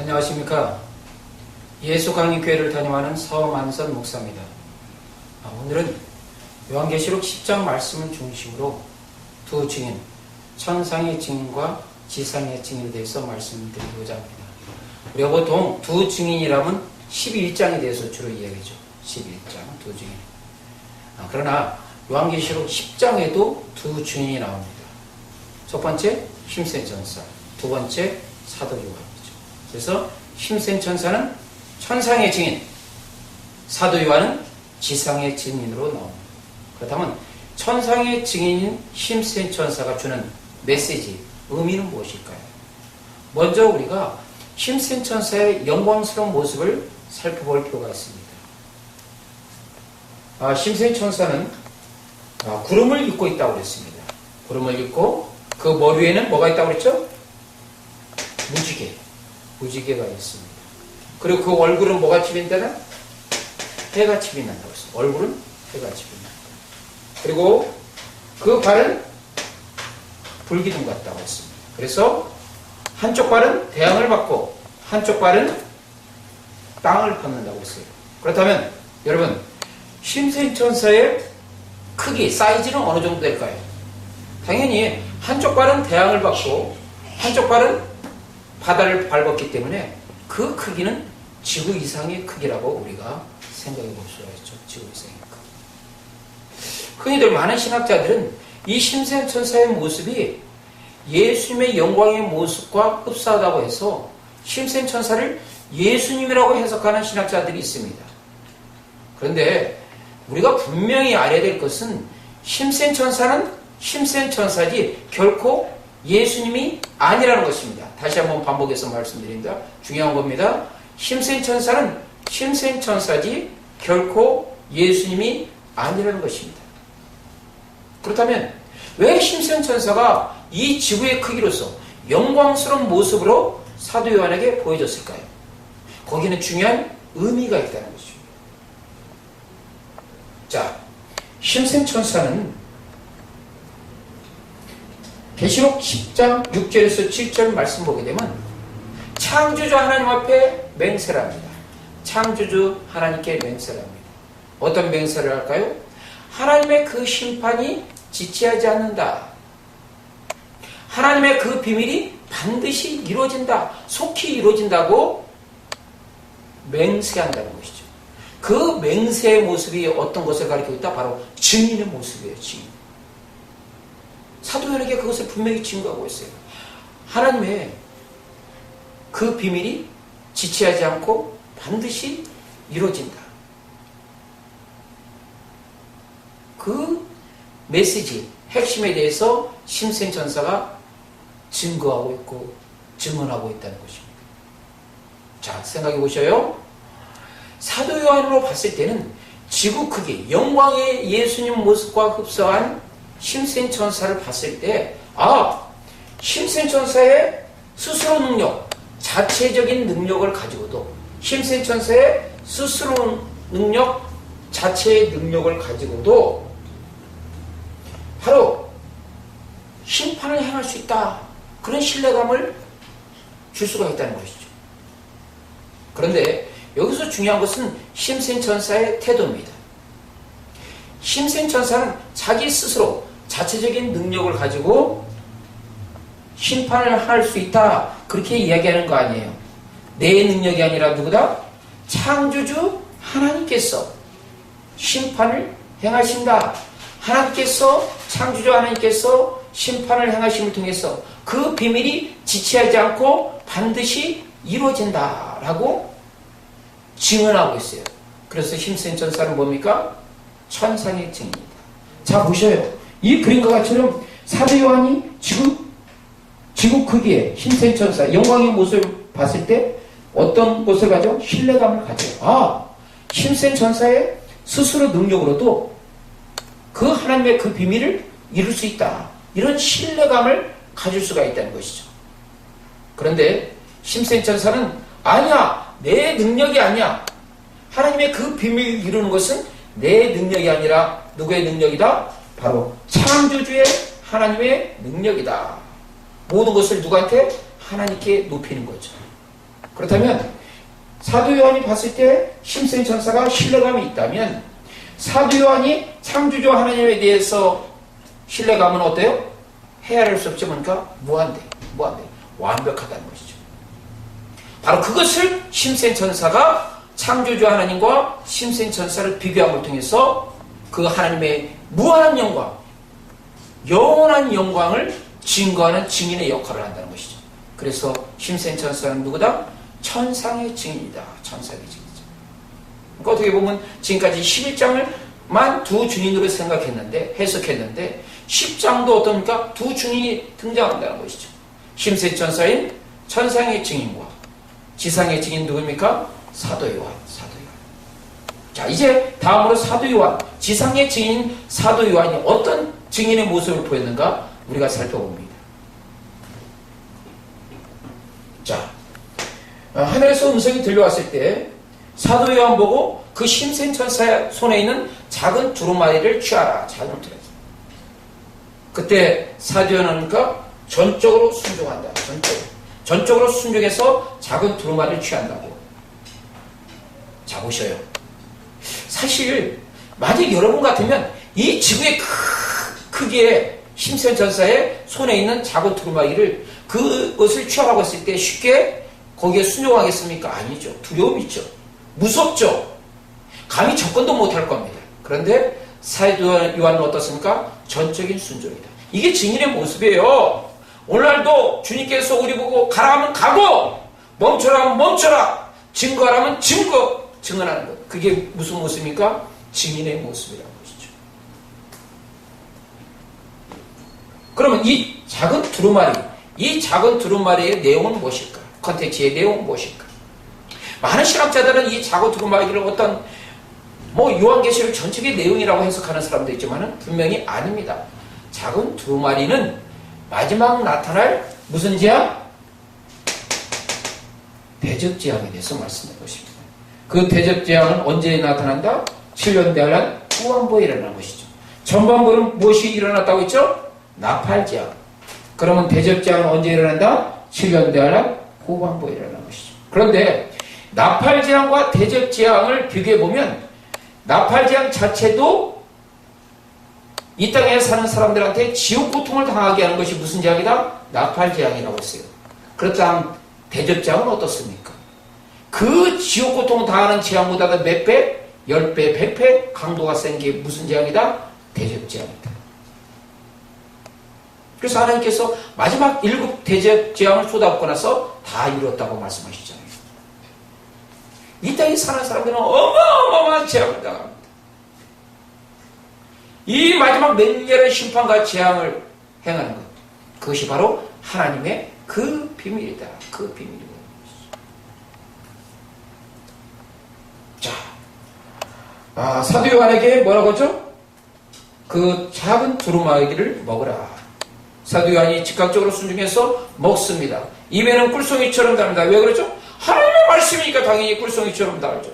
안녕하십니까. 예수강림교회를 다녀가는 서만선 목사입니다. 오늘은 요한계시록 10장 말씀을 중심으로 두 증인, 천상의 증인과 지상의 증인에 대해서 말씀드리고자 합니다. 우리가 보통 두 증인이라면 11장에 대해서 주로 이야기하죠. 11장, 두 증인. 그러나 요한계시록 10장에도 두 증인이 나옵니다. 첫 번째, 힘센 천사, 두 번째, 사도 요한이죠. 그래서 힘센 천사는 천상의 증인, 사도 요한은 지상의 증인으로 나옵니다. 그렇다면 천상의 증인인 힘센 천사가 주는 메시지, 의미는 무엇일까요? 먼저 우리가 힘센 천사의 영광스러운 모습을 살펴볼 필요가 있습니다. 힘센 천사는 구름을 입고 있다고 그랬습니다. 구름을 입고 그 머리 위에는 뭐가 있다고 그랬죠? 무지개가 있습니다. 그리고 그 얼굴은 뭐가 비빈다나? 해같이 빛난다고 했어요. 얼굴은 해같이 빛난다. 그리고 그 발은 불기둥 같다고 했습니다. 그래서 한쪽 발은 태양을 받고 한쪽 발은 땅을 밟는다고 했어요. 그렇다면 여러분, 힘센 천사의 크기, 사이즈는 어느 정도 될까요? 당연히 한쪽 발은 태양을 받고 한쪽 발은 바다를 밟았기 때문에 그 크기는 지구 이상의 크기라고 우리가 생각해 볼 수가 있죠. 지구 이상의 크기. 흔히들 많은 신학자들은 이 힘센 천사의 모습이 예수님의 영광의 모습과 흡사하다고 해서 힘센 천사를 예수님이라고 해석하는 신학자들이 있습니다. 그런데 우리가 분명히 알아야 될 것은 힘센 천사는 힘센 천사지 결코 예수님이 아니라는 것입니다. 다시 한번 반복해서 말씀드립니다. 중요한 겁니다. 힘센 천사는 힘센 천사지 결코 예수님이 아니라는 것입니다. 그렇다면 왜 힘센 천사가 이 지구의 크기로서 영광스러운 모습으로 사도 요한에게 보여졌을까요? 거기는 중요한 의미가 있다는 것이죠. 자, 힘센 천사는 계시록 10장 6절에서 7절 말씀 보게 되면 창조주 하나님 앞에 맹세를 합니다. 창조주 하나님께 맹세를 합니다. 어떤 맹세를 할까요? 하나님의 그 심판이 지체하지 않는다. 하나님의 그 비밀이 반드시 이루어진다. 속히 이루어진다고 맹세한다는 것이죠. 그 맹세의 모습이 어떤 것을 가리키고 있다? 바로 증인의 모습이에요. 증인. 사도 요한에게 그것을 분명히 증거하고 있어요. 하나님의 그 비밀이 지체하지 않고 반드시 이루어진다. 그 메시지, 핵심에 대해서 힘센 천사가 증거하고 있고 증언하고 있다는 것입니다. 자, 생각해 보셔요. 사도 요한으로 봤을 때는 지구 크기, 영광의 예수님 모습과 흡사한 힘센 천사를 봤을 때, 힘센 천사의 스스로 능력, 자체적인 능력을 가지고도, 힘센 천사의 스스로 능력, 자체의 능력을 가지고도 바로 심판을 행할 수 있다. 그런 신뢰감을 줄 수가 있다는 것이죠. 그런데 여기서 중요한 것은 힘센 천사의 태도입니다. 힘센 천사는 자기 스스로 자체적인 능력을 가지고 심판을 할 수 있다. 그렇게 이야기하는 거 아니에요. 내 능력이 아니라 누구다? 창조주 하나님께서 심판을 행하신다. 하나님께서, 창조주 하나님께서 심판을 행하심을 통해서 그 비밀이 지체하지 않고 반드시 이루어진다라고 증언하고 있어요. 그래서 힘센 천사는 뭡니까? 천상의 증인입니다. 자, 보셔요. 이 그림과 같이처럼 사도 요한이 지구 크기의 힘센 천사, 영광의 모습을 봤을 때 어떤 것을 가져? 신뢰감을 가져요. 힘센 천사의 스스로 능력으로도 그 하나님의 그 비밀을 이룰 수 있다. 이런 신뢰감을 가질 수가 있다는 것이죠. 그런데 힘센 천사는 아니야. 내 능력이 아니야. 하나님의 그 비밀을 이루는 것은 내 능력이 아니라 누구의 능력이다? 바로 창조주의 하나님의 능력이다. 모든 것을 누구한테? 하나님께 높이는 거죠. 그렇다면 사도 요한이 봤을 때 심센 천사가 신뢰감이 있다면 사도 요한이 창조주 하나님에 대해서 신뢰감은 어때요? 헤아릴 수 없지 뭔가 무한대, 완벽하다는 것이죠. 바로 그것을 심센 천사가 창조주 하나님과 심센 천사를 비교함을 통해서 그 하나님의 무한한 영광, 영원한 영광을 증거하는 증인의 역할을 한다는 것이죠. 그래서 심센 천사는 누구다? 천상의 증인이다. 천상의 증인이죠. 그러니까 어떻게 보면 지금까지 11장을만 두 증인으로 생각했는데, 해석했는데 10장도 어떻습니까? 두 증인이 등장한다는 것이죠. 심센 천사인 천상의 증인과 지상의 증인 누구입니까? 사도 요한. 자, 이제 다음으로 사도 요한, 지상의 증인 사도 요한이 어떤 증인의 모습을 보였는가 우리가 살펴봅니다. 자, 하늘에서 음성이 들려왔을 때 사도 요한 보고 그 심센 천사의 손에 있는 작은 두루마리를 취하라. 작은 두루마리. 그때 사도 요한은 전적으로 순종한다. 전적으로 순종해서 작은 두루마리를 취한다고. 자, 보셔요. 사실 만약 여러분 같으면 이 지구의 크기에 심센 천사의 손에 있는 작은 두루마리를 그것을 취하라고 했을 때 쉽게 거기에 순종하겠습니까? 아니죠. 두려움이 있죠. 무섭죠. 감히 접근도 못할 겁니다. 그런데 사도 요한은 어떻습니까? 전적인 순종이다. 이게 증인의 모습이에요. 오늘날도 주님께서 우리 보고 가라 하면 가고 멈춰라 하면 멈춰라, 증거하라면 증언하는 것. 그게 무슨 모습입니까? 증인의 모습이라는 것이죠. 그러면 이 작은 두루마리의 내용은 무엇일까? 컨텐츠의 내용은 무엇일까? 많은 신학자들은 이 작은 두루마리를 어떤 요한계시록 전체의 내용이라고 해석하는 사람도 있지만 분명히 아닙니다. 작은 두루마리는 마지막 나타날 무슨 재앙? 대적재앙에 대해서 말씀드린 것입니다. 그 대적재앙은 언제 나타난다? 7년 대환란 후반부에 일어나는 것이죠. 전반부는 무엇이 일어났다고 했죠? 나팔재앙. 그러면 대적재앙은 언제 일어난다? 7년 대환란 후반부에 일어나는 것이죠. 그런데 나팔재앙과 대적재앙을 비교해보면 나팔재앙 자체도 이 땅에 사는 사람들한테 지옥 고통을 당하게 하는 것이 무슨 재앙이다? 나팔재앙이라고 했어요. 그렇다면 대적재앙은 어떻습니까? 그 지옥 고통을 당하는 재앙보다도 몇 배? 10배, 100배 강도가 센 게 무슨 재앙이다? 대적재앙이다. 그래서 하나님께서 마지막 7 대적재앙을 쏟아붓고 나서 다 이뤘다고 말씀하시잖아요. 이 땅에 사는 사람들은 어마어마한 재앙을 당합니다. 이 마지막 맹렬한 심판과 재앙을 행하는 것, 그것이 바로 하나님의 그 비밀이다. 그 비밀이다. 자, 사도 요한에게 뭐라고 하죠? 그 작은 두루마리를 먹으라. 사도 요한이 즉각적으로 순종해서 먹습니다. 입에는 꿀송이처럼 답니다. 왜 그러죠? 하나님의 말씀이니까 당연히 꿀송이처럼 달죠.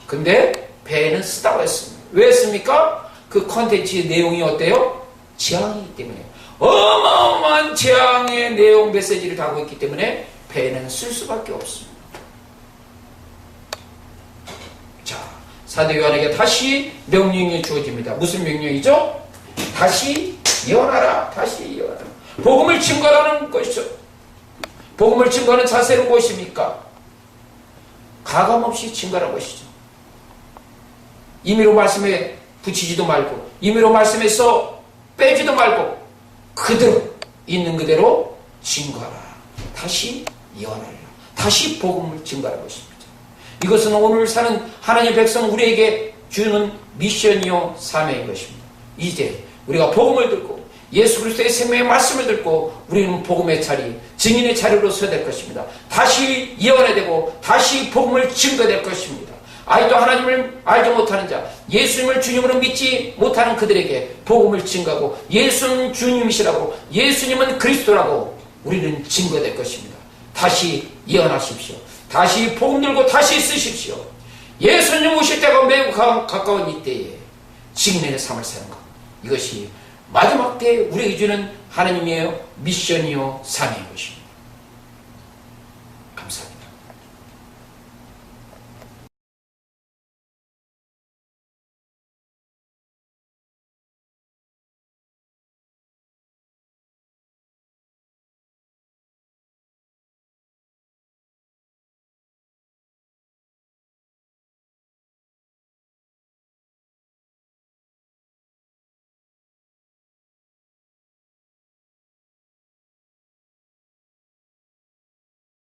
근데 배에는 쓰다고 했습니다. 왜 했습니까? 그 컨텐츠의 내용이 어때요? 재앙이기 때문에. 어마어마한 재앙의 내용 메시지를 담고 있기 때문에 배에는 쓸 수밖에 없습니다. 자, 사도 요한에게 다시 명령이 주어집니다. 무슨 명령이죠? 다시 예언하라. 다시 예언하라. 복음을 증거하라는 것이죠. 복음을 증거하는 자세는 무엇입니까? 가감없이 증거하는 것이죠. 임의로 말씀에 붙이지도 말고 임의로 말씀에서 빼지도 말고 그대로 있는 그대로 증거하라. 다시 예언하라. 다시 복음을 증거하는 것입니다. 이것은 오늘 사는 하나님의 백성 우리에게 주는 미션이요 사명인 것입니다. 이제 우리가 복음을 듣고 예수 그리스도의 생명의 말씀을 듣고 우리는 복음의 자리, 증인의 자리로 서야 될 것입니다. 다시 예언해야 되고 다시 복음을 증거될 것입니다. 아직도 하나님을 알지 못하는 자, 예수님을 주님으로 믿지 못하는 그들에게 복음을 증거하고 예수는 주님이시라고, 예수님은 그리스도라고 우리는 증거될 것입니다. 다시 예언하십시오. 다시 복음 들고 다시 쓰십시오. 예수님 오실 때가 매우 가까운 이때에 증인의 삶을 사는 것, 이것이 마지막 때에 우리에게 주는 하나님의 미션이요 사명인 것입니다.